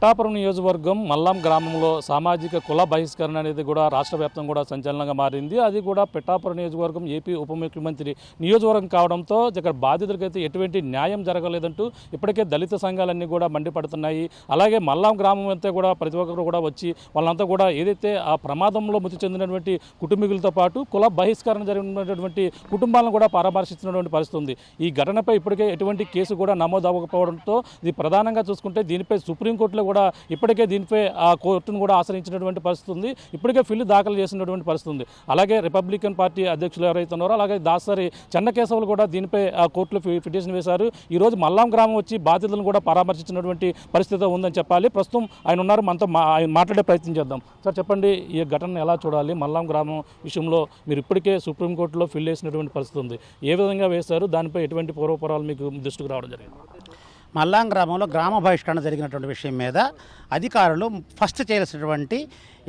పిఠాపురం నియోజకవర్గం మల్లాం గ్రామంలో సామాజిక కుల బహిష్కరణ అనేది కూడా రాష్ట్ర వ్యాప్తంగా కూడా సంచలనంగా మారింది. అది కూడా పిఠాపురం నియోజకవర్గం ఏపీ ఉప ముఖ్యమంత్రి నియోజకవర్గం కావడంతో ఇక్కడ బాధితులకైతే ఎటువంటి న్యాయం జరగలేదంటూ ఇప్పటికే దళిత సంఘాలన్నీ కూడా మండిపడుతున్నాయి. అలాగే మల్లాం గ్రామం అంతా కూడా ప్రతి ఒక్కరు కూడా వచ్చి వాళ్ళంతా కూడా ఏదైతే ఆ ప్రమాదంలో మృతి చెందినటువంటి కుటుంబీకులతో పాటు కుల బహిష్కరణ జరిగినటువంటి కుటుంబాలను కూడా పరామర్శిస్తున్నటువంటి పరిస్థితి ఉంది. ఈ ఘటనపై ఇప్పటికే ఎటువంటి కేసు కూడా నమోదు అవ్వకపోవడంతో ఇది ప్రధానంగా చూసుకుంటే దీనిపై సుప్రీంకోర్టులో కూడా ఇప్పటికే దీనిపై ఆ కోర్టును కూడా ఆశ్రయించినటువంటి పరిస్థితి ఉంది. ఇప్పటికే ఫిల్ దాఖలు చేసినటువంటి పరిస్థితి ఉంది. అలాగే రిపబ్లికన్ పార్టీ అధ్యక్షులు ఎవరైతే ఉన్నారో అలాగే దాసరి చెన్నకేశవులు కూడా దీనిపై ఆ కోర్టులో పిటిషన్ వేశారు. ఈరోజు మల్లాం గ్రామం వచ్చి బాధితులను కూడా పరామర్శించినటువంటి పరిస్థితి ఉందని చెప్పాలి. ప్రస్తుతం ఆయన ఉన్నారు, మనతో ఆయన మాట్లాడే ప్రయత్నం చేద్దాం. సార్ చెప్పండి, ఈ ఘటనను ఎలా చూడాలి? మల్లాం గ్రామం విషయంలో మీరు ఇప్పటికే సుప్రీంకోర్టులో ఫిల్ వేసినటువంటి పరిస్థితి ఉంది. ఏ విధంగా వేశారు? దానిపై ఎటువంటి పూర్వపరాలు మీకు దృష్టికి రావడం జరిగింది? మల్లాం గ్రామంలో గ్రామ బహిష్కరణ జరిగినటువంటి విషయం మీద అధికారులు ఫస్ట్ చేయాల్సినటువంటి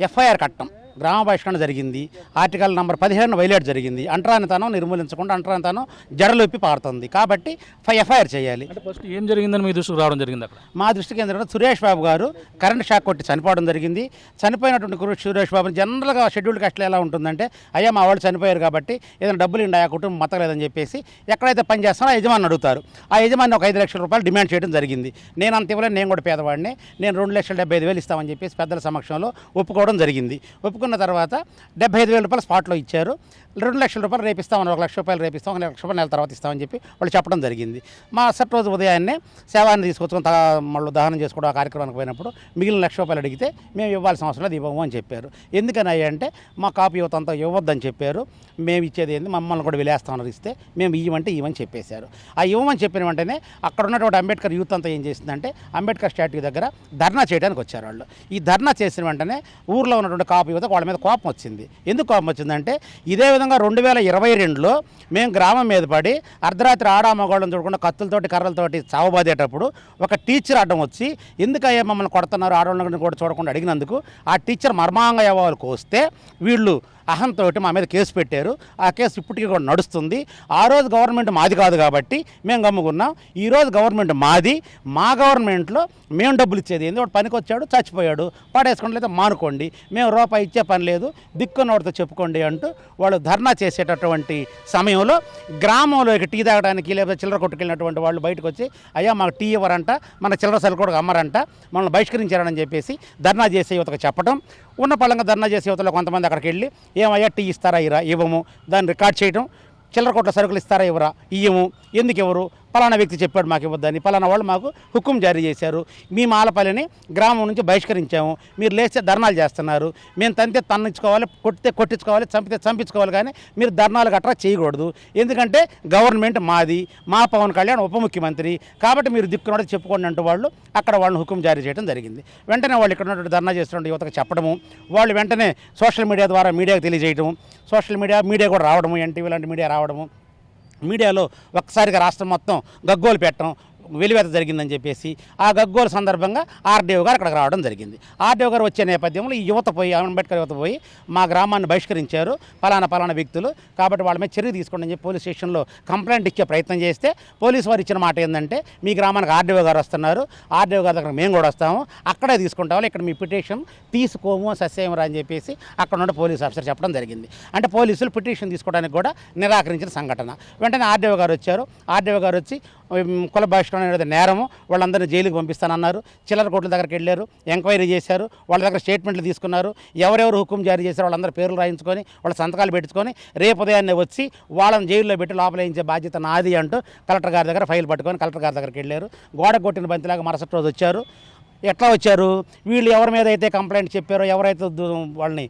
ఎఫ్ఐఆర్ కట్టడం. గ్రామ బహిష్కరణ జరిగింది, ఆర్టికల్ నంబర్ 15 వైలేట్ జరిగింది. అంటరానితనం నిర్మూలించకుండా అంటరానితనం జడలొప్పి పారుతుంది కాబట్టి ఎఫ్ఐఆర్ చేయాలి. అంటే ఫస్ట్ ఏం జరిగిందని మీ దృష్టికి రావడం జరిగింది? అక్కడ మా దృష్టికి ఏంటంటే సురేష్ బాబు గారు కరెంట్ షాక్ కొట్టి చనిపోవడం జరిగింది. చనిపోయినటువంటి సురేష్ బాబుని జనరల్గా షెడ్యూల్డ్ కాస్ట్లో ఎలా ఉంటుందంటే, అయ్యా మా వాళ్ళు చనిపోయారు కాబట్టి ఏదైనా డబ్బులు ఇండి ఆ కుటుంబం మతలేదని చెప్పేసి ఎక్కడైతే పని చేస్తానో ఆ యజమాని అడుగుతారు. ఆ యజమాని ఒక 5 లక్షల రూపాయలు డిమాండ్ చేయడం జరిగింది. నేను అంత ఇవ్వలేను, నేను కూడా పేదవాడిని, నేను 2,75,000 ఇస్తామని చెప్పేసి పెద్దల సమక్షంలో ఒప్పుకోవడం జరిగింది. ఒప్పుకున్న తర్వాత 75,000 రూపాయలు స్పాట్లో ఇచ్చారు. 2 లక్షల రూపాయలు రేపిస్తామని, 1 లక్ష రూపాయలు రేపిస్తాం, 1 లక్ష రూపాయలు నెల తర్వాత ఇస్తామని చెప్పి వాళ్ళు చెప్పడం జరిగింది. మా అసలు రోజు ఉదయాన్నే శవాన్ని తీసుకొచ్చుకొని మళ్ళీ దహనం చేసుకోవడం ఆ కార్యక్రమానికి పోయినప్పుడు మిగిలిన 1 లక్ష రూపాయలు అడిగితే మేము ఇవ్వాల్సిన అవసరం లేదు, ఇవ్వము అని చెప్పారు. ఎందుకని అంటే మా కాపు యువత అంతా ఇవ్వద్దని చెప్పారు. మేము ఇచ్చేది ఏంది, మమ్మల్ని కూడా విలేస్తామని ఇస్తే మేము ఇవ్వమని చెప్పేశారు. ఆ ఇవ్వమని చెప్పిన వెంటనే అక్కడ ఉన్నటువంటి అంబేద్కర్ యూత్ అంతా ఏం చేసిందంటే అంబేద్కర్ స్టాట్యూ దగ్గర ధర్నా చేయడానికి వచ్చారు వాళ్ళు. ఈ ధర్నా చేసిన వెంటనే ఊర్లో ఉన్నటువంటి కాపు యువత వాళ్ళ మీద కోపం వచ్చింది. ఎందుకు కోపం వచ్చిందంటే, ఇదే విధంగా 2022లో మేము గ్రామం మీద పడి అర్ధరాత్రి ఆడామగోళ్ళని చూడకుండా కత్తులతోటి కర్రలతోటి చావబాదేటప్పుడు ఒక టీచర్ అడ్డం వచ్చి ఎందుకయ్యా మమ్మల్ని కొడుతున్నారు ఆడవాళ్ళని కూడా చూడకుండా అడిగినందుకు ఆ టీచర్ మర్మాంగ యవాలకు వస్తే వీళ్ళు అహంతో మా మీద కేసు పెట్టారు. ఆ కేసు ఇప్పటికీ కూడా నడుస్తుంది. ఆ రోజు గవర్నమెంట్ మాది కాదు కాబట్టి మేము గమ్ముకున్నాం. ఈరోజు గవర్నమెంట్ మాది, మా గవర్నమెంట్లో మేము డబ్బులు ఇచ్చేది ఏంది, వాడు పనికి వచ్చాడు చచ్చిపోయాడు, పడేసుకోండి లేదా మానుకోండి, మేము రూపాయి ఇచ్చే పని లేదు, దిక్కున్నవాడితో చెప్పుకోండి అంటూ వాళ్ళు ధర్నా చేసేటటువంటి సమయంలో గ్రామంలోకి టీ తాగడానికి లేదా చిల్లర కొట్టుకెళ్ళినటువంటి వాళ్ళు బయటకు వచ్చి, అయ్యా మాకు టీ ఇవ్వరంట, మన చిల్లర సరుకు కూడా అమ్మరంట, మనల్ని బహిష్కరించారని చెప్పేసి ధర్నా చేసే యువతకు చెప్పడం. ఉన్న పళ్ళంగా ధర్నా చేసే యువతలో కొంతమంది అక్కడికి వెళ్ళి, ఏమయ్యా టీ ఇస్తారా ఇరా, ఇవ్వము, దాన్ని రికార్డ్ చేయడం, చిల్లర కొట్ల సరుకులు ఇస్తారా ఇవ్వరా, ఇయ్యము, ఎందుకు ఎవరు, పలానా వ్యక్తి చెప్పాడు మాకు ఇవ్వద్దని, పలానా వాళ్ళు మాకు హుకుం జారీ చేశారు, మీ మాలపల్లిని గ్రామం నుంచి బహిష్కరించాము, మీరు లేస్తే ధర్నాలు చేస్తున్నారు, మేము తంతే తన్నించుకోవాలి, కొట్టితే కొట్టించుకోవాలి, చంపితే చంపించుకోవాలి, కానీ మీరు ధర్నాలు గట్రా చేయకూడదు, ఎందుకంటే గవర్నమెంట్ మాది, మా పవన్ కళ్యాణ్ ఉప ముఖ్యమంత్రి కాబట్టి మీరు దిక్కునోడు చెప్పుకోండి అంటూ వాళ్ళు అక్కడ వాళ్ళని హుకుం జారీ చేయడం జరిగింది. వెంటనే వాళ్ళు ఇక్కడ ఉన్నటువంటి ధర్నా చేస్తున్న యువతకు చెప్పడము, వాళ్ళు వెంటనే సోషల్ మీడియా ద్వారా మీడియాకు తెలియజేయడము, సోషల్ మీడియా కూడా రావడము, ఎన్టీవీ లాంటి మీడియా రావడము, మీడియాలో ఒక్కసారిగా రాష్ట్రం మొత్తం గగ్గోలు పెట్టడం, వెలివేత జరిగిందని చెప్పేసి ఆ గగ్గోలు సందర్భంగా ఆర్డీఓ గారు అక్కడికి రావడం జరిగింది. ఆర్డీఓ గారు వచ్చే నేపథ్యంలో ఈ యువత పోయి, అంబేద్కర్ యువత పోయి మా గ్రామాన్ని బహిష్కరించారు పలానా వ్యక్తులు కాబట్టి వాళ్ళ మీద చర్య తీసుకోండి అని చెప్పి పోలీస్ స్టేషన్లో కంప్లైంట్ ఇచ్చే ప్రయత్నం చేస్తే పోలీసు వారు ఇచ్చిన మాట ఏంటంటే, మీ గ్రామానికి ఆర్డీఓ గారు వస్తున్నారు, ఆర్డీఓ గారి దగ్గర మేము కూడా వస్తాము, అక్కడే తీసుకుంటాము, ఇక్కడ మీ పిటిషన్ తీసుకోము సస్యమరా అని చెప్పేసి అక్కడ నుండి పోలీస్ ఆఫీసర్ చెప్పడం జరిగింది. అంటే పోలీసులు పిటిషన్ తీసుకోవడానికి కూడా నిరాకరించిన సంఘటన. వెంటనే ఆర్డీఓ గారు వచ్చారు. ఆర్డీఓ గారు వచ్చి కుల బహిష్కరణ అనేది నేరము, వాళ్ళందరినీ జైలుకి పంపిస్తానన్నారు. చిల్లర కోట్ల దగ్గరికి వెళ్ళారు, ఎంక్వైరీ చేశారు, వాళ్ళ దగ్గర స్టేట్మెంట్లు తీసుకున్నారు, ఎవరెవరు హుకుం జారీ చేశారు వాళ్ళందరూ పేర్లు రాయించుకొని వాళ్ళ సంతకాలు పెట్టుకొని రేపు ఉదయాన్నే వచ్చి వాళ్ళని జైల్లో పెట్టి లోపలేయించే బాధ్యత నాది అంటూ కలెక్టర్ గారి దగ్గర ఫైల్ పట్టుకొని కలెక్టర్ గారి దగ్గరికి వెళ్ళారు. గోడ కొట్టిన బంతిలాగా మరుసటి రోజు వచ్చారు. ఎట్లా వచ్చారు, వీళ్ళు ఎవరి మీద అయితే కంప్లైంట్ చెప్పారో, ఎవరైతే వాళ్ళని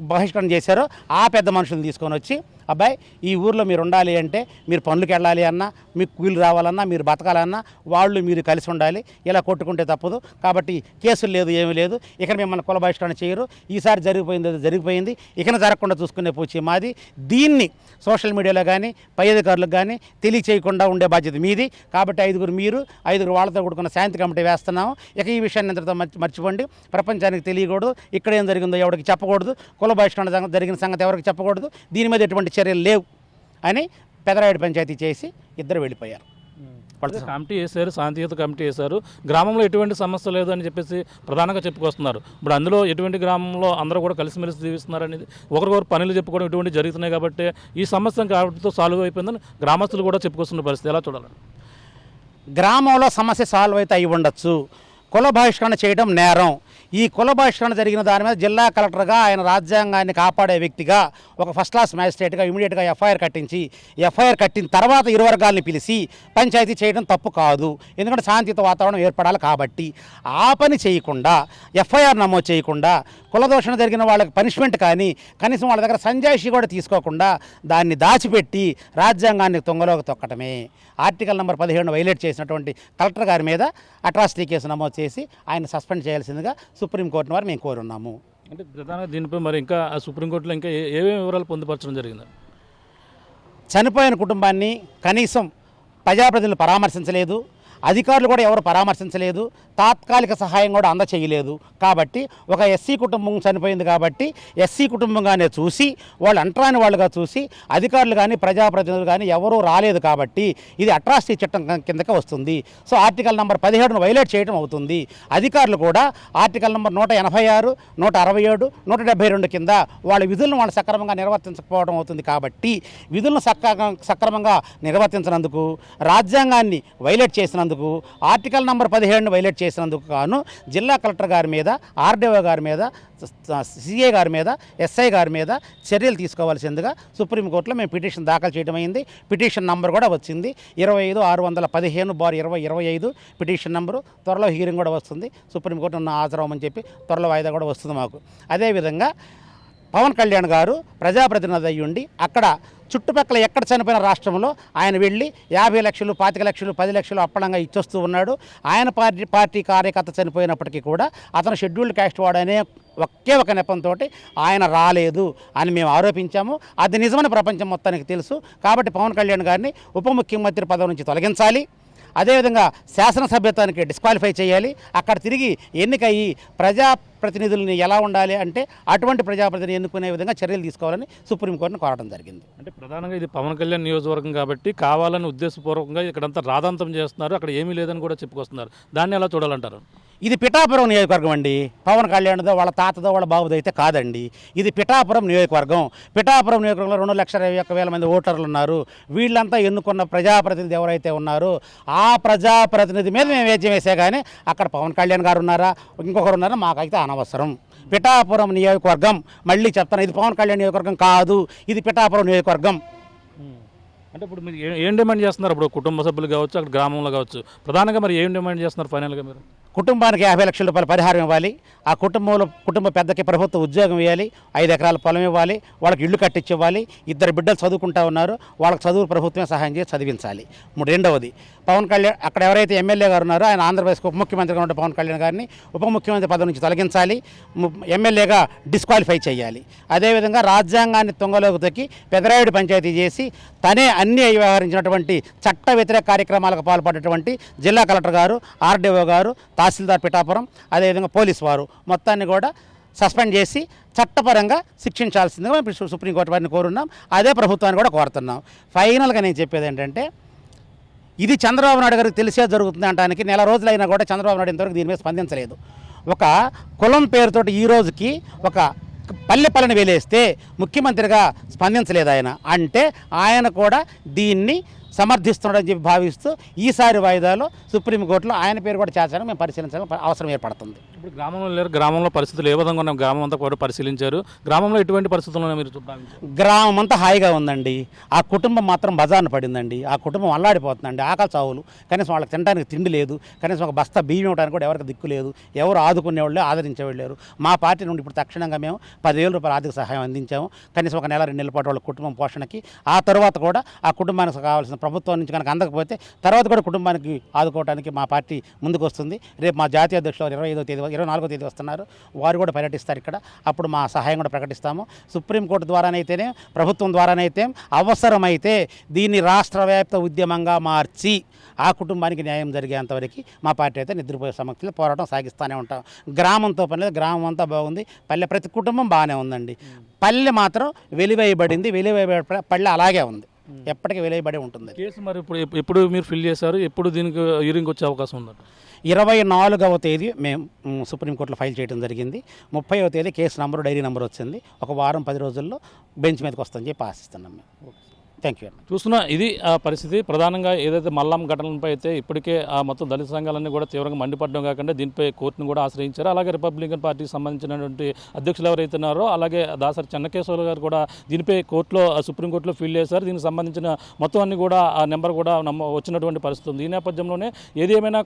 బహిష్కరణ చేశారో ఆ పెద్ద మనుషులను తీసుకొని వచ్చి, అబ్బాయి ఈ ఊర్లో మీరు ఉండాలి అంటే, మీరు పనులకు వెళ్ళాలి అన్నా, మీకు కూలి రావాలన్నా, మీరు బతకాలన్నా వాళ్ళు మీరు కలిసి ఉండాలి, ఇలా కొట్టుకుంటే తప్పదు, కాబట్టి కేసులు లేదు ఏమీ లేదు, ఇక మిమ్మల్ని కుల బహిష్కరణ చేయరు, ఈసారి జరిగిపోయింది, ఇకన జరగకుండా చూసుకునే పూచి మాది, దీన్ని సోషల్ మీడియాలో కానీ పై అధికారులకు కానీ తెలియచేయకుండా ఉండే బాధ్యత మీది, కాబట్టి 5 మీరు 5 వాళ్ళతో కూడుకున్న శాంతి కమిటీ వేస్తున్నాము, ఇక ఈ విషయాన్ని ఇంతటితో మర్చిపోండి, ప్రపంచానికి తెలియకూడదు, ఇక్కడ ఏం జరిగిందో ఎవరికి చెప్పకూడదు, కుల బహిష్కరణ జరిగిన సంగతి ఎవరికి చెప్పకూడదు, దీని మీద ఎటువంటి చర్యలు లేవు అని పెదరాయుడు పంచాయతీ చేసి ఇద్దరు వెళ్ళిపోయారు. వాళ్ళు కమిటీ వేశారు, శాంతియుత కమిటీ వేశారు, గ్రామంలో ఎటువంటి సమస్య లేదు అని చెప్పేసి ప్రధానంగా చెప్పుకొస్తున్నారు. ఇప్పుడు అందులో ఎటువంటి గ్రామంలో అందరూ కూడా కలిసిమెలిసి జీవిస్తున్నారు అనేది, ఒకరికొకరు పనులు చెప్పుకోవడం ఇటువంటి జరుగుతున్నాయి కాబట్టి ఈ సమస్య కాబట్టితో సాల్వ్ అయిపోయిందని గ్రామస్తులు కూడా చెప్పుకొస్తున్న పరిస్థితి ఎలా చూడాలి? గ్రామంలో సమస్య సాల్వ్ అయితే అయి ఉండొచ్చు. కుల బహిష్కరణ చేయడం నేరం. ఈ కుల బహిష్కరణ జరిగిన దాని మీద జిల్లా కలెక్టర్గా ఆయన రాజ్యాంగాన్ని కాపాడే వ్యక్తిగా ఒక ఫస్ట్ క్లాస్ మ్యాజిస్ట్రేట్గా ఇమీడియట్గా ఎఫ్ఐఆర్ కట్టిన తర్వాత ఇరు వర్గాల్ని పిలిచి పంచాయతీ చేయడం తప్పు కాదు, ఎందుకంటే శాంతియుత వాతావరణం ఏర్పడాలి కాబట్టి. ఆ పని చేయకుండా ఎఫ్ఐఆర్ నమోదు చేయకుండా కులదోషణ జరిగిన వాళ్ళకి పనిష్మెంట్ కానీ కనీసం వాళ్ళ దగ్గర సంజాయిషి కూడా తీసుకోకుండా దాన్ని దాచిపెట్టి రాజ్యాంగాన్ని తొంగలోకి తొక్కటమే. ఆర్టికల్ నెంబర్ 17 వైలేట్ చేసినటువంటి కలెక్టర్ గారి మీద అట్రాసిటీ కేసు నమోదు చేసి ఆయన సస్పెండ్ చేయాల్సిందిగా సుప్రీంకోర్టు వారు మేము కోరున్నాము. అంటే ప్రధానంగా దీనిపై మరి ఇంకా సుప్రీంకోర్టులో ఇంకా ఏమేమి వివరాలు పొందుపరచడం జరిగింది? చనిపోయిన కుటుంబాన్ని కనీసం ప్రజాప్రతినిధులు పరామర్శించలేదు, అధికారులు కూడా ఎవరు పరామర్శించలేదు, తాత్కాలిక సహాయం కూడా అందచేయలేదు. కాబట్టి ఒక ఎస్సీ కుటుంబం చనిపోయింది కాబట్టి ఎస్సీ కుటుంబంగానే చూసి వాళ్ళు అంటరాని వాళ్ళుగా చూసి అధికారులు కానీ ప్రజాప్రతినిధులు కానీ ఎవరూ రాలేదు కాబట్టి ఇది అట్రాసిటీ చట్టం కిందకే వస్తుంది. సో ఆర్టికల్ నెంబర్ 17ను వైలేట్ చేయడం అవుతుంది. అధికారులు కూడా ఆర్టికల్ నెంబర్ 186, 167, 172 కింద వాళ్ళ విధులను వాళ్ళు సక్రమంగా నిర్వర్తించకపోవడం అవుతుంది. కాబట్టి విధులను సక్రమంగా నిర్వర్తించినందుకు, రాజ్యాంగాన్ని వైలేట్ చేసినందుకు, ఆర్టికల్ నెంబర్ 17ను వైలేట్ చేసినందుకు గాను జిల్లా కలెక్టర్ గారి మీద, ఆర్డీఓ గారి మీద, సిఏ గారి మీద, ఎస్ఐ గారి మీద చర్యలు తీసుకోవాల్సిందిగా సుప్రీంకోర్టులో మేము పిటిషన్ దాఖలు చేయడం అయింది. పిటిషన్ నంబర్ కూడా వచ్చింది 25/615/2025 పిటిషన్ నంబరు. త్వరలో హీరింగ్ కూడా వస్తుంది. సుప్రీంకోర్టు హాజరవ్వమని చెప్పి త్వరలో వాయిదా కూడా వస్తుంది మాకు. అదేవిధంగా పవన్ కళ్యాణ్ గారు ప్రజాప్రతినిధి అయ్యుండి అక్కడ చుట్టుపక్కల ఎక్కడ చనిపోయిన రాష్ట్రంలో ఆయన వెళ్ళి 50 లక్షలు, 25 లక్షలు, 10 లక్షలు అప్పలంగా ఇచ్చొస్తూ ఉన్నాడు. ఆయన పార్టీ కార్యకర్త చనిపోయినప్పటికీ కూడా అతను షెడ్యూల్డ్ క్యాస్ట్ వాడనే ఒకే ఒక నెపంతో ఆయన రాలేదు అని మేము ఆరోపించాము. అది నిజమని ప్రపంచం మొత్తానికి తెలుసు. కాబట్టి పవన్ కళ్యాణ్ గారిని ఉప ముఖ్యమంత్రి పదవి నుంచి తొలగించాలి. అదేవిధంగా శాసనసభ్యత్వానికి డిస్క్వాలిఫై చేయాలి. అక్కడ తిరిగి ఎన్నికయ్యి ప్రజాప్రతినిధులని ఎలా ఉండాలి అంటే అటువంటి ప్రజాప్రతినిధి ఎన్నుకునే విధంగా చర్యలు తీసుకోవాలని సుప్రీంకోర్టును కోరడం జరిగింది. అంటే ప్రధానంగా ఇది పవన్ కళ్యాణ్ నియోజకవర్గం కాబట్టి కావాలని ఉద్దేశపూర్వకంగా ఇక్కడంతా రాదాంతం చేస్తున్నారు, అక్కడ ఏమీ లేదని కూడా చెప్పుకొస్తున్నారు. దాన్ని ఎలా చూడాలంటారు? ఇది పిఠాపురం నియోజకవర్గం అండి. పవన్ కళ్యాణ్దో వాళ్ళ తాతదో వాళ్ళ బాబుదో అయితే కాదండి. ఇది పిఠాపురం నియోజకవర్గం. పిఠాపురం నియోజకవర్గంలో 2,21,000 మంది ఓటర్లు ఉన్నారు. వీళ్ళంతా ఎన్నుకున్న ప్రజాప్రతినిధి ఎవరైతే ఉన్నారో ఆ ప్రజాప్రతినిధి మీద మేము వేద్యం వేసే కానీ అక్కడ పవన్ కళ్యాణ్ గారు ఉన్నారా ఇంకొకరు ఉన్నారా మాకైతే అనవసరం. పిఠాపురం నియోజకవర్గం, మళ్ళీ చెప్తాను, ఇది పవన్ కళ్యాణ్ నియోజకవర్గం కాదు, ఇది పిఠాపురం నియోజకవర్గం. అంటే ఇప్పుడు మీరు ఏం డిమాండ్ చేస్తున్నారు? ఇప్పుడు కుటుంబ సభ్యులు కావచ్చు, అక్కడ గ్రామంలో కావచ్చు, ప్రధానంగా మరి ఏం డిమాండ్ చేస్తున్నారు ఫైనల్గా మీరు? కుటుంబానికి 50 లక్షల రూపాయల పరిహారం ఇవ్వాలి. ఆ కుటుంబ పెద్దకి ప్రభుత్వ ఉద్యోగం ఇవ్వాలి. 5 ఎకరాల పొలం ఇవ్వాలి. వాళ్ళకి ఇళ్ళు కట్టించి ఇవ్వాలి. 2 బిడ్డలు చదువుకుంటా ఉన్నారు, వాళ్ళకి చదువు ప్రభుత్వమే సహాయం చేసి చదివించాలి. రెండవది, పవన్ కళ్యాణ్ అక్కడ ఎవరైతే ఎమ్మెల్యే గారు ఉన్నారో ఆయన ఆంధ్రప్రదేశ్కి ఉప ముఖ్యమంత్రిగా ఉండే పవన్ కళ్యాణ్ గారిని ఉప ముఖ్యమంత్రి పదవి నుంచి తొలగించాలి, ఎమ్మెల్యేగా డిస్క్వాలిఫై చేయాలి. అదేవిధంగా రాజ్యాంగాన్ని తొంగలోకి తొక్కి పెదరాయుడు పంచాయతీ చేసి తనే అన్ని వ్యవహరించినటువంటి చట్ట వ్యతిరేక కార్యక్రమాలకు పాల్పడేటువంటి జిల్లా కలెక్టర్ గారు, ఆర్డీఓ గారు, తహసీల్దార్ పిఠాపురం, అదేవిధంగా పోలీసు వారు మొత్తాన్ని కూడా సస్పెండ్ చేసి చట్టపరంగా శిక్షించాల్సిందిగా మేము సుప్రీంకోర్టు వారిని కోరున్నాం. అదే ప్రభుత్వాన్ని కూడా కోరుతున్నాం. ఫైనల్గా నేను చెప్పేది ఏంటంటే ఇది చంద్రబాబు నాయుడు గారికి తెలిసే జరుగుతుంది అనడానికి నెల రోజులైనా కూడా చంద్రబాబు నాయుడు ఇంతవరకు దీని మీద స్పందించలేదు. ఒక కులం పేరుతోటి ఈ రోజుకి ఒక పల్లెని వేలేస్తే ముఖ్యమంత్రిగా స్పందించలేదు ఆయన. అంటే ఆయన కూడా దీన్ని సమర్థిస్తున్నాడని చెప్పి భావిస్తూ ఈసారి వాయిదాలో సుప్రీంకోర్టులో ఆయన పేరు కూడా చేర్చాలని మేము పరిశీలించాలని అవసరం ఏర్పడుతుంది. ఇప్పుడు గ్రామంలో లేరు, గ్రామంలో పరిస్థితులు ఏ విధంగా ఉన్నాయి? గ్రామం అంతా కూడా పరిశీలించారు. గ్రామంలో ఎటువంటి పరిస్థితుల్లో మీరు గ్రామం అంతా హాయిగా ఉందండి. ఆ కుటుంబం మాత్రం బజార్న పడిందండి. ఆ కుటుంబం అల్లాడిపోతుందండి. ఆకలి చావులు, కనీసం వాళ్ళకి తినడానికి తిండి లేదు, కనీసం ఒక బస్తా బియ్యం ఇవ్వడానికి కూడా ఎవరికి దిక్కు లేదు. ఎవరు ఆదుకునేవాళ్ళు ఆదరించేవాళ్ళు లేరు. మా పార్టీ నుండి ఇప్పుడు తక్షణంగా మేము 10,000 రూపాయల ఆర్థిక సహాయం అందించాము, కనీసం ఒక నెల 2 నెలల పాటు వాళ్ళ కుటుంబం పోషణకి. ఆ తర్వాత కూడా ఆ కుటుంబానికి కావాల్సిన ప్రభుత్వం నుంచి కనుక అందకపోతే తర్వాత కూడా కుటుంబానికి ఆదుకోవడానికి మా పార్టీ ముందుకు వస్తుంది. రేపు మా జాతీయ అధ్యక్షులు 24వ తేదీ వస్తున్నారు, వారు కూడా పర్యటిస్తారు ఇక్కడ. అప్పుడు మా సహాయం కూడా ప్రకటిస్తాము. సుప్రీంకోర్టు ద్వారానైతేనే, ప్రభుత్వం ద్వారానైతే అవసరమైతే దీన్ని రాష్ట్ర వ్యాప్త ఉద్యమంగా మార్చి ఆ కుటుంబానికి న్యాయం జరిగేంతవరకు మా పార్టీ అయితే నిద్రపోయే సమస్యలు పోరాటం సాగిస్తూనే ఉంటాం. గ్రామంతో పని లేదు, గ్రామం అంతా బాగుంది, ప్రతి కుటుంబం బాగానే ఉందండి. పల్లె మాత్రం వెలివేయబడింది, పల్లె అలాగే ఉంది. ఎప్పటికీ వెలువబడే ఉంటుంది. కేసు మరి ఎప్పుడు మీరు ఫిల్ చేశారు, ఎప్పుడు దీనికి హియరింగ్ వచ్చే అవకాశం ఉందంట? 24వ తేదీ మేము సుప్రీంకోర్టులో ఫైల్ చేయడం జరిగింది. 30వ తేదీ కేసు నంబరు, డైరీ నెంబర్ వచ్చింది. ఒక వారం 10 రోజుల్లో బెంచ్ మీదకి వస్తుందని చెప్పి ఆశిస్తున్నాం మేము. Thank you. చూస్తున్నా ఇది ఆ పరిస్థితి. ప్రధానంగా ఏదైతే మల్లాం ఘటనలపై అయితే ఇప్పటికే ఆ మొత్తం దళిత సంఘాలన్నీ కూడా తీవ్రంగా మండిపడడం కాకుండా దీనిపై కోర్టును కూడా ఆశ్రయించారు. అలాగే రిపబ్లికన్ పార్టీకి సంబంధించినటువంటి అధ్యక్షులు ఎవరైతే ఉన్నారో అలాగే దాసరి చెన్నకేశ్వర గారు కూడా దీనిపై కోర్టులో సుప్రీంకోర్టులో ఫీల్ చేశారు. దీనికి సంబంధించిన మొత్తం అన్ని కూడా ఆ నెంబర్ కూడా వచ్చినటువంటి పరిస్థితి ఉంది. ఈ నేపథ్యంలోనే ఏది ఏమైనా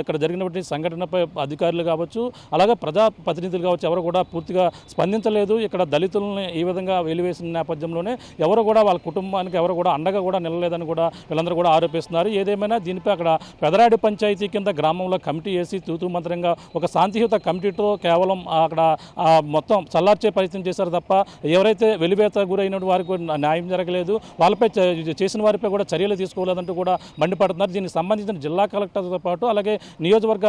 ఇక్కడ జరిగినటువంటి సంఘటనపై అధికారులు కావచ్చు, అలాగే ప్రజాప్రతినిధులు కావచ్చు, ఎవరు కూడా పూర్తిగా స్పందించలేదు. ఇక్కడ దళితులని ఈ విధంగా వెలివేసిన నేపథ్యంలోనే ఎవరు కూడా వాళ్ళ కుటుంబానికి ఎవరు కూడా అండగా కూడా నిలలేదని కూడా వీళ్ళందరూ కూడా ఆరోపిస్తున్నారు. ఏదేమైనా దీనిపై అక్కడ పెదరాడి పంచాయతీ కింద గ్రామంలో కమిటీ వేసి తూతూ మంత్రంగా ఒక శాంతియుత కమిటీతో కేవలం అక్కడ మొత్తం చల్లార్చే ప్రయత్నం చేశారు తప్ప ఎవరైతే వెలివేత గురైన వారికి న్యాయం జరగలేదు, వాళ్ళపై చేసిన వారిపై కూడా చర్యలు తీసుకోలేదంటూ కూడా మండిపడుతున్నారు. దీనికి సంబంధించిన జిల్లా కలెక్టర్తో పాటు అలాగే నియోజకవర్గ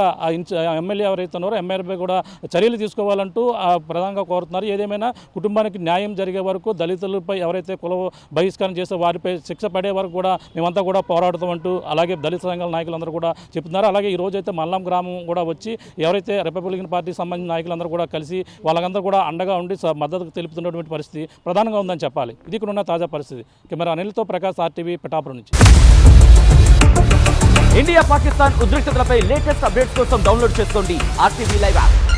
ఎమ్మెల్యే ఎవరైతే ఉన్నారో ఎమ్మెల్యేపై కూడా చర్యలు తీసుకోవాలంటూ ప్రధానంగా కోరుతున్నారు. ఏదేమైనా కుటుంబానికి న్యాయం జరిగే వరకు దళితులపై ఎవరైతే కుల బహిష్కరణ చేసే వారిపై శిక్ష పడే వరకు కూడా మేమంతా కూడా పోరాడుతామంటూ అలాగే దళిత సంఘాల నాయకులందరూ కూడా చెప్తున్నారు. అలాగే ఈ రోజు అయితే మల్లాం గ్రామం కూడా వచ్చి ఎవరైతే రిపబ్లికన్ పార్టీకి సంబంధించిన నాయకులందరూ కూడా కలిసి వాళ్ళందరూ కూడా అండగా ఉండి మద్దతు తెలుపుతున్నటువంటి పరిస్థితి ప్రధానంగా ఉందని చెప్పాలి. ఇది ఇక్కడ ఉన్న తాజా పరిస్థితి. కెమెరా అనిల్తో ప్రకాష్, RTV, పిఠాపురం నుంచి. ఇండియా పాకిస్తాన్ ఉద్రిక్తతలపై లేటెస్ట్ అప్డేట్స్ కోసం డౌన్లోడ్ చేసుకోండి RTV లైవ్ యాప్.